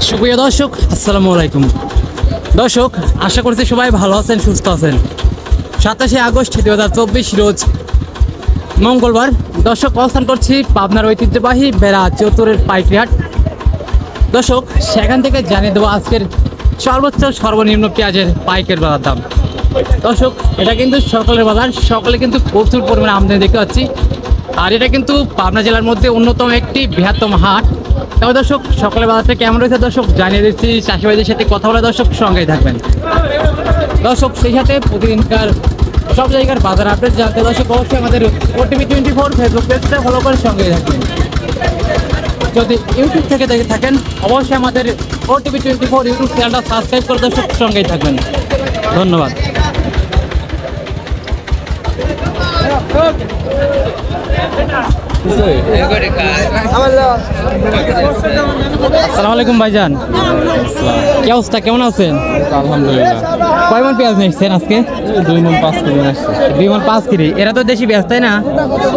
সুপ্রিয় দর্শক, আসসালামু আলাইকুম। দর্শক, আশা করছি সবাই ভালো আছেন, সুস্থ আছেন। 27শে আগস্ট 2024 রোজ মঙ্গলবার। দর্শক, অবস্থান করছি পাবনার ঐতিহ্যবাহী বেড়া চত্বরের পাইকারি হাট। দর্শক, সেখান থেকে জানিয়ে দেবো আজকের সর্বোচ্চ সর্বনিম্ন পেঁয়াজের পাইকারি বাজার দাম। দর্শক, এটা কিন্তু সকালের বাজার, সকালে কিন্তু প্রচুর পরিমাণে আমদানি দেখতে পাচ্ছি। আর এটা কিন্তু পাবনা জেলার মধ্যে অন্যতম একটি বৃহত্তম হাট। তবে দর্শক, সকালের বাজারটা কেমন রয়েছে দর্শক জানিয়ে দিচ্ছি। চাষিবাইদের সাথে কথা বলে দর্শক সঙ্গেই থাকবেন। দর্শক, সেই সাথে প্রতিদিনকার সব জায়গার বাজার আপডেট জানতে দর্শক অবশ্যই আমাদের OTV 24 ফেসবুক পেজটা ফলো করে সঙ্গেই থাকবেন। যদি ইউটিউব থেকে দেখে থাকেন অবশ্যই আমাদের OTV 24 ইউটিউব চ্যানেলটা সাবস্ক্রাইব করে দর্শক সঙ্গেই থাকবেন। ধন্যবাদ। আসসালামু আলাইকুম ভাইজান, কি অবস্থা, কেমন আছেন? আলহামদুলিল্লাহ। কয় মন পেঁয়াজ নিচ্ছেন আজকে? 2 মণ 5 কেজি আসছে। 2 মন 5 কেজি। এরা তো দেশি পেঁয়াজ, তাই না?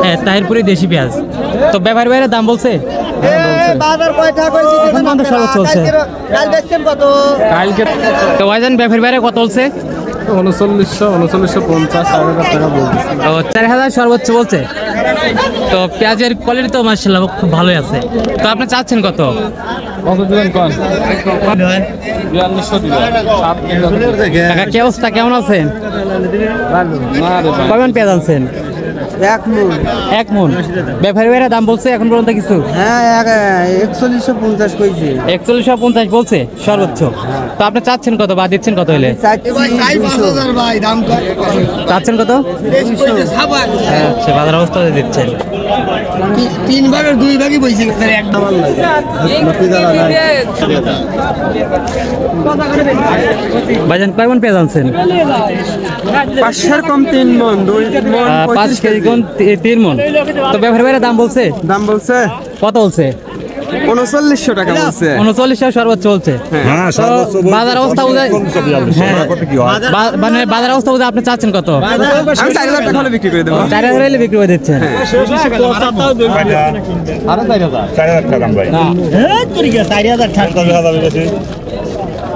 হ্যাঁ, তাহিরপুরি দেশি পেঁয়াজ। তো ব্যাপারী ভাইয়ের দাম বলছে? কালকে তো ভাইজান ব্যাপারী ভাইয়ের কত বলছে? 3950 4,000 টাকা বলতেছে। ও 4000 সর্বোচ্চ বলছে। তো পেঁয়াজের কোয়ালিটি তো মাশাআল্লাহ খুব ভালোই আছে। তো আপনি চাচ্ছেন কত? কত দিবেন কোন? 4200 দিবেন। 7 দিন কাকা, কি অবস্থা, কেমন আছেন? না রে ভাই। কয়মান পেঁয়াজ আনছেন? 1 মণ। 1 মণ। ব্যাপারী ভাইয়ের দাম বলছে এখন পর্যন্ত কিছু? হ্যাঁ, 4150 কইছে। 4150 বলছে সর্বোচ্চ। তো আপনি চাচ্ছেন কত বা দিচ্ছেন কত হলে? চাচ্ছেন কত? আচ্ছা, বাজার অবস্থা দিচ্ছেন। 3 ভাগের 2 ভাগই বইছে একদম। ভাইজান কয় মণ পেঁয়াজ আনছেন? 500 কম 3 মণ, 2 মণ 5 কেজি কোন 3 মণ। তো ব্যাপারী ভাইয়ের দাম বলছে? দাম বলছে কত বলছে? 3900 টাকা বলছে। 3900 সর্বোচ্চ বলছে। হ্যাঁ, সর্বোচ্চ বলতে বাজার অবস্থা বুঝায়। হ্যাঁ, মানে বাজার অবস্থা বুঝে আপনি চাচ্ছেন কত? আমি 4000 টাকা হলে বিক্রি করে দেব। 4000 হলে বিক্রি করে দিচ্ছেন। আরো 4,000 টাকা দাম ভাই।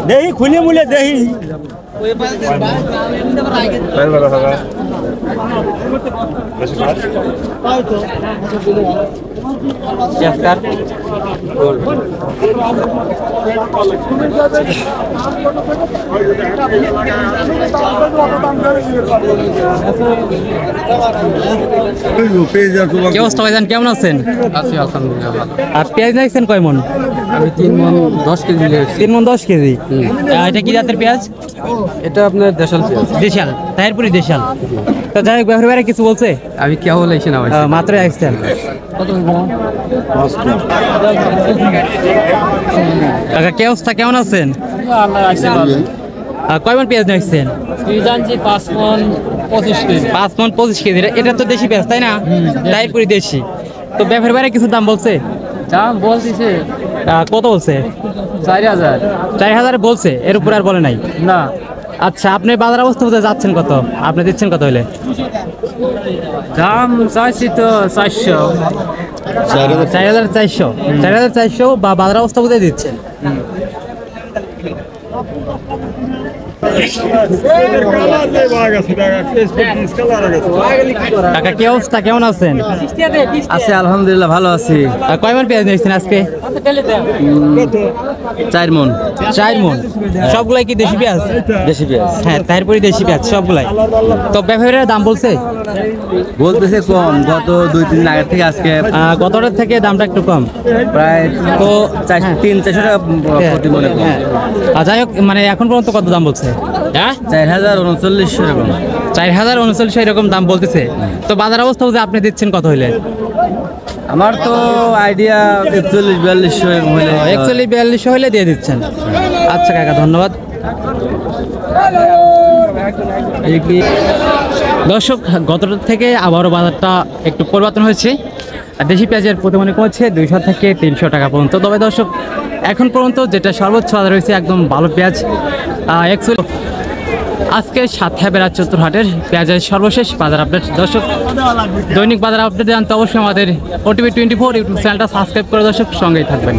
দেহি খুলে মুলে দেহি কি অবস্থা ভাইজান, কেমন আছেন? আছি আলহামদুলিল্লাহ। আর পেঁয়াজ নিয়েছেন কয় মণ? আমি 3 মণ 10 কেজি নিয়েছি। 3 মণ 10 কেজি। এটা কি জাতের পেঁয়াজ? এটা আপনার দেশাল পেঁয়াজ। দেশাল, তাহিরপুরি দেশাল। তো যাই হোক, ব্যাপারী ভাইয়ের কিছু বলছে? আমি কে হলে এসে না ভাই। মাত্র আসছেন। কাকা, কি অবস্থা, কেমন আছেন? কয় মণ পেঁয়াজ নিয়েছেন? 5 মণ 25 কেজি। 5 মণ 25 কেজি। এটা তো দেশি পেঁয়াজ, তাই না? তাহিরপুরি দেশি। তো ব্যাপারী ভাইয়ের কিছু দাম বলছে? দাম বলতেছে কত বলছে? 4000। 4000 বলছে, এর উপর আর বলে নাই? না। আচ্ছা, আপনি বাজার অবস্থা বুঝে যাচ্ছেন কত? আপনি দিচ্ছেন কত হলে? দাম চাইছি তো 400। 4400। 4400 বা বাজার অবস্থা বুঝে দিচ্ছেন। কাকা, কি অবস্থা, কেমন আছেন? আছে আলহামদুলিল্লাহ, ভালো আছি। কয় মণ পেঁয়াজ নিয়েছেন আজকে? 4 মণ। 4 মণ। সবগুলাই কি দেশি পেঁয়াজ? দেশি পেঁয়াজ হ্যাঁ, তারপরে দেশি পেঁয়াজ সবগুলাই। তো ব্যাপারীর দাম বলছে? বলতেছে কম, গত 2-3 দিন আগে থেকে আজকে গতটার থেকে দামটা একটু কম প্রায় তো 300-400 টাকা প্রতি মণে কম। যাই হোক, মানে এখন পর্যন্ত কত দাম বলছে? হ্যাঁ, 4039 এরকম। 4039 এরকম দাম বলতেছে। তো বাজার অবস্থা বুঝে আপনি দিচ্ছেন কত হইলে? আমার তো আইডিয়া 41-42 হইলে। 41-42 হইলে দিয়ে দিচ্ছেন। আচ্ছা কাকা, ধন্যবাদ। দর্শক, গতটা থেকে আবারও বাজারটা একটু পরিবর্তন হয়েছে। দেশি পেঁয়াজের প্রতিমানে কমেছে 200 থেকে 300 টাকা পর্যন্ত। তবে দর্শক, এখন পর্যন্ত যেটা সর্বোচ্চ বাজার হয়েছে একদম ভালো পেঁয়াজ 140 আজকে সাতক্ষীরা চতুরহাটের পেঁয়াজের সর্বশেষ বাজার আপডেট। দর্শক, দৈনিক বাজার আপডেট জানতে অবশ্যই আমাদের OTV 24 ইউটিউব চ্যানেলটা সাবস্ক্রাইব করে দর্শক সঙ্গেই থাকবেন।